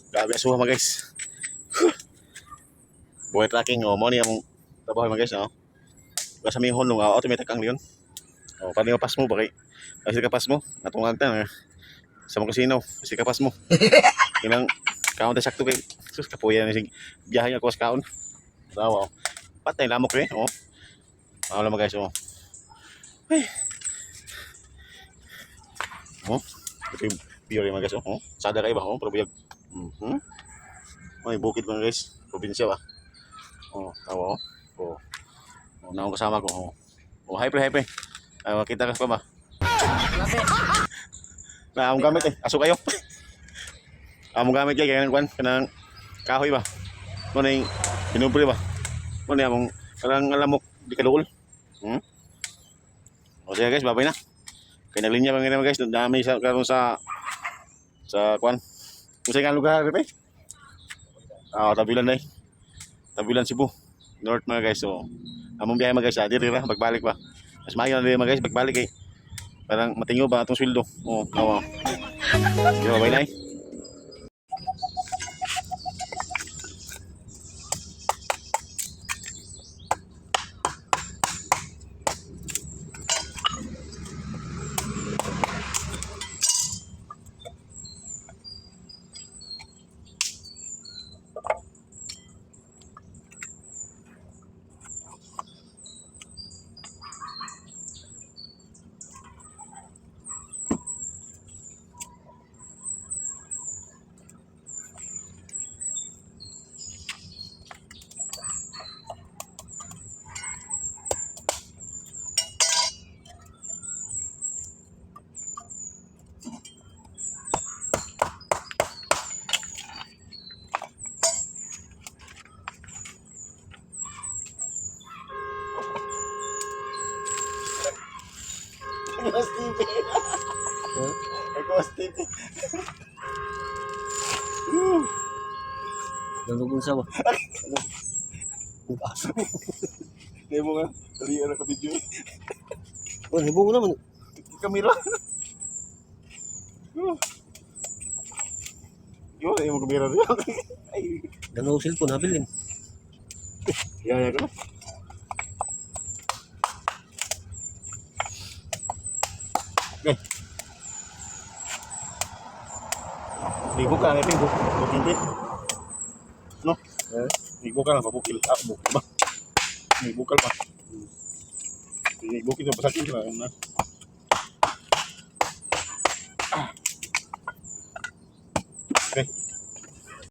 Grabe asuha mga guys. Buhay tracking oh, mo ni among trabaho mga guys oh. Basta may honong automatic ang leon. Oh, paano yung pas mo ba kay? Kasi kapas mo, natungag ta sa mga kasino, kasi kapas mo. Kinang kaon ta sakto kay sus kapuya ni sig biyahe ako sa kaon. Daw oh. Patay lamok eh oh. Ano mga guys oh. Ay. Oh. Ito yung pure mga guys oh. Sada kay ba oh, pero buyag. May bukid mga guys, probinsya ba. Oh, tawa oh. Oh. Oh, naong kasama ko oh. Oh, hi pre, hi pre. Ay, makita ka pa ba? Na among gamit eh. Aso kayo. Among gamit kay kanang kwan, kanang kahoy ba. Mo ning pinubre ba. Mo ni among kanang alamok di kaduol. O sige guys, babay na. Kay naglinya pa mga guys, dami sa karon sa kwan. Kung sa lugar pre. Ah, Tabilan day. Tabilan Cebu. North mga guys. So, among biyahe mga guys, diri ra pagbalik pa. Mas maayo na diri mga guys pagbalik eh. Parang matingo ba atong sweldo? Oh, tawa. Yo, babay na. Mas TV. Ako mas TV. Dalugong sa ba? Hindi mo nga, dali ka video. Oh, hibong ko naman. Kamera. Yo, ay mo kamera rin. Ay, Dalawang cellphone, habilin. ya ka na. Okay. Ligo ka nga ito, bukil. No? Ligo ka lang, pabukil. Ah, bukil ba? Ligo ka pa. Ligo kita, pasakit ka na. Okay.